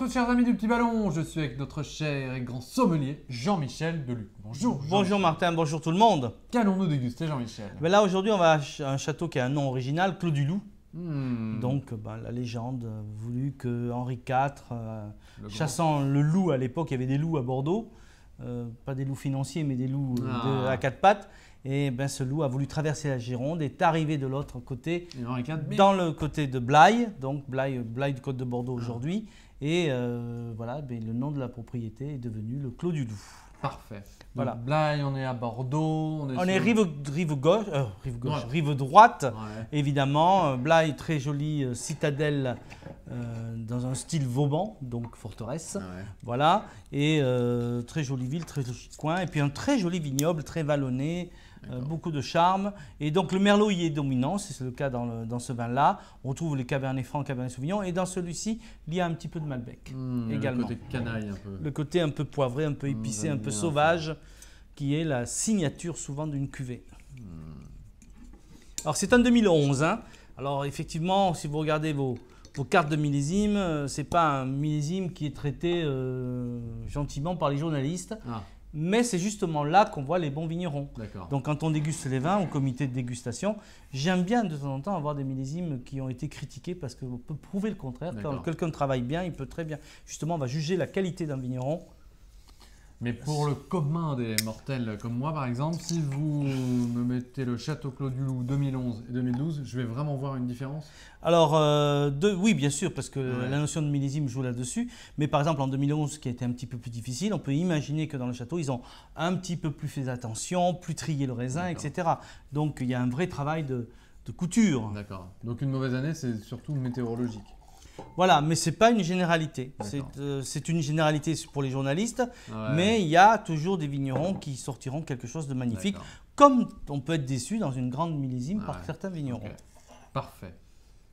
tous, chers amis du Petit Ballon. Je suis avec notre cher et grand sommelier Jean-Michel Deluc. Bonjour. Bonjour Martin, bonjour tout le monde. Qu'allons-nous déguster, Jean-Michel? Là aujourd'hui on va à un château qui a un nom original, Clos du Loup. Donc la légende voulue que Henri IV, chassant le loup à l'époque, il y avait des loups à Bordeaux, pas des loups financiers mais des loups à quatre pattes. Et ce loup a voulu traverser la Gironde et est arrivé de l'autre côté, dans le côté de Blaye, donc Blaye du côte de Bordeaux aujourd'hui. Et voilà, le nom de la propriété est devenu le Clos du Loup. Parfait. Voilà. Donc, Blaye, on est à Bordeaux. On est rive droite, Ouais. évidemment. Blaye, très jolie citadelle dans un style Vauban, donc forteresse. Ouais. Voilà. Et très jolie ville, très joli coin. Et puis un très joli vignoble, très vallonné. Beaucoup de charme. Et donc le merlot y est dominant, c'est le cas dans ce vin-là. On trouve les cabernets francs, cabernets sauvignons. Et dans celui-ci, il y a un petit peu de malbec également. Le côté canaille un peu. Le côté un peu poivré, un peu épicé, un peu sauvage, qui est la signature souvent d'une cuvée. Alors c'est un 2011. Hein. Alors effectivement, si vous regardez vos cartes de millésime, ce n'est pas un millésime qui est traité gentiment par les journalistes. Mais c'est justement là qu'on voit les bons vignerons. Donc quand on déguste les vins au comité de dégustation, j'aime bien de temps en temps avoir des millésimes qui ont été critiqués parce qu'on peut prouver le contraire. Quand quelqu'un travaille bien, il peut très bien. Justement, on va juger la qualité d'un vigneron. Mais pour le commun des mortels comme moi, par exemple, si vous me mettez le Château Clos du Loup 2011 et 2012, je vais vraiment voir une différence? Alors, oui, bien sûr, parce que la notion de millésime joue là-dessus. Mais par exemple, en 2011, qui a été un petit peu plus difficile, on peut imaginer que dans le château, ils ont un petit peu plus fait attention, plus trié le raisin, etc. Donc, il y a un vrai travail de couture. D'accord. Donc, une mauvaise année, c'est surtout météorologique. Voilà, mais ce n'est pas une généralité. C'est une généralité pour les journalistes, mais il y a toujours des vignerons qui sortiront quelque chose de magnifique, comme on peut être déçu dans une grande millésime par certains vignerons. Parfait.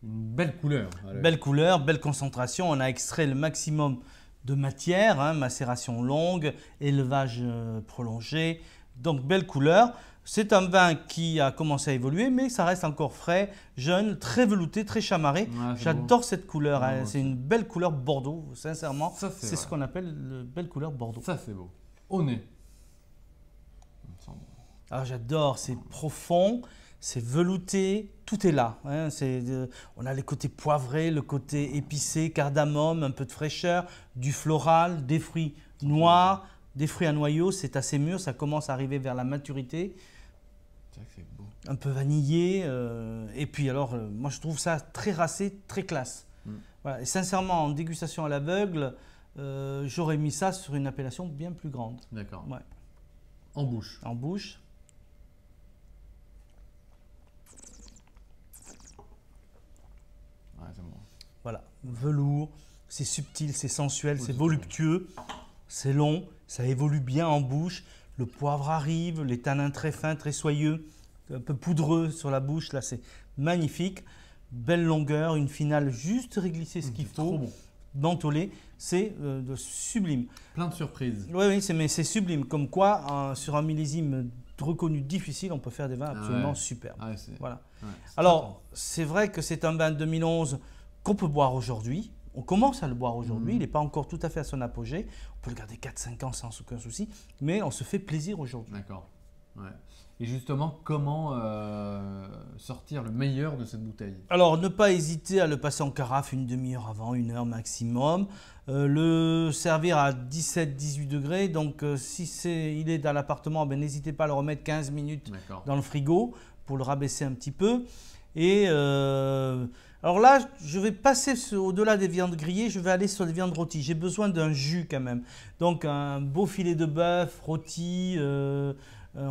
Une belle couleur. Belle couleur, belle concentration. On a extrait le maximum de matière, hein, macération longue, élevage prolongé, donc belle couleur. C'est un vin qui a commencé à évoluer, mais ça reste encore frais, jeune, très velouté, très chamarré. J'adore cette couleur, c'est une belle couleur Bordeaux, sincèrement. C'est ce qu'on appelle une belle couleur Bordeaux. Ça, c'est beau. Au nez. Alors j'adore, c'est profond, c'est velouté, tout est là. Hein. On a les côtés poivrés, le côté épicé, cardamome, un peu de fraîcheur, du floral, des fruits noirs, des fruits à noyaux, c'est assez mûr, ça commence à arriver vers la maturité. C'est beau. Un peu vanillé, et puis alors, moi je trouve ça très racé, très classe. Voilà. Et sincèrement, en dégustation à l'aveugle, j'aurais mis ça sur une appellation bien plus grande. D'accord. Ouais. En bouche. En bouche. Ouais, c'est bon. Voilà, velours, c'est subtil, c'est sensuel, c'est voluptueux, c'est long, ça évolue bien en bouche. Le poivre arrive, les tanins très fins, très soyeux, un peu poudreux sur la bouche. Là, c'est magnifique. Belle longueur, une finale juste réglissée ce qu'il faut. Bon. Mentholé, c'est sublime. Plein de surprises. Oui, mais c'est sublime. Comme quoi, sur un millésime reconnu difficile, on peut faire des vins absolument superbes. Voilà. Alors, c'est vrai que c'est un vin de 2011 qu'on peut boire aujourd'hui. On commence à le boire aujourd'hui, il n'est pas encore tout à fait à son apogée. On peut le garder 4-5 ans sans aucun souci, mais on se fait plaisir aujourd'hui. D'accord. Ouais. Et justement, comment sortir le meilleur de cette bouteille? Alors, ne pas hésiter à le passer en carafe une demi-heure avant, 1 heure maximum. Le servir à 17-18 degrés. Donc, si il est dans l'appartement, n'hésitez pas à le remettre 15 minutes dans le frigo pour le rabaisser un petit peu. Et alors là, je vais passer au-delà des viandes grillées, je vais aller sur les viandes rôties. J'ai besoin d'un jus quand même. Donc un beau filet de bœuf rôti, un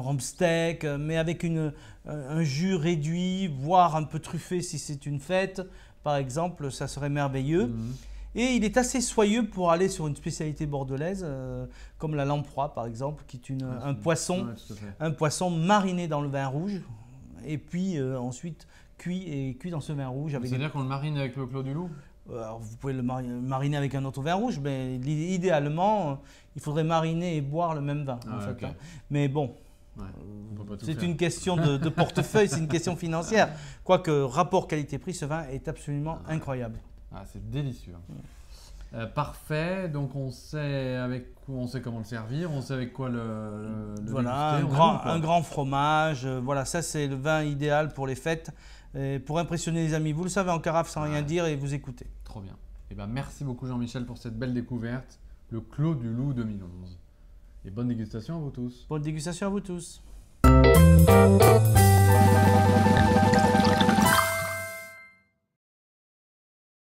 rumsteak, mais avec un jus réduit, voire un peu truffé si c'est une fête, par exemple, ça serait merveilleux. Et il est assez soyeux pour aller sur une spécialité bordelaise, comme la lamproie par exemple, qui est un poisson mariné dans le vin rouge, et puis ensuite cuit dans ce vin rouge. C'est-à-dire qu'on le marine avec le Clos du Loup? Alors, vous pouvez le mariner avec un autre vin rouge, mais idéalement, il faudrait mariner et boire le même vin. Hein. Mais bon, c'est une question de portefeuille, c'est une question financière. Quoique, rapport qualité-prix, ce vin est absolument incroyable. C'est délicieux. Parfait, donc on sait comment le servir, on sait avec quoi le Voilà, déguster, un grand fromage. Voilà, ça c'est le vin idéal pour les fêtes, et pour impressionner les amis. Vous le savez en carafe sans rien dire et vous écoutez. Trop bien. Et ben, merci beaucoup Jean-Michel pour cette belle découverte, le Clos du Loup 2011. Et bonne dégustation à vous tous. Bonne dégustation à vous tous.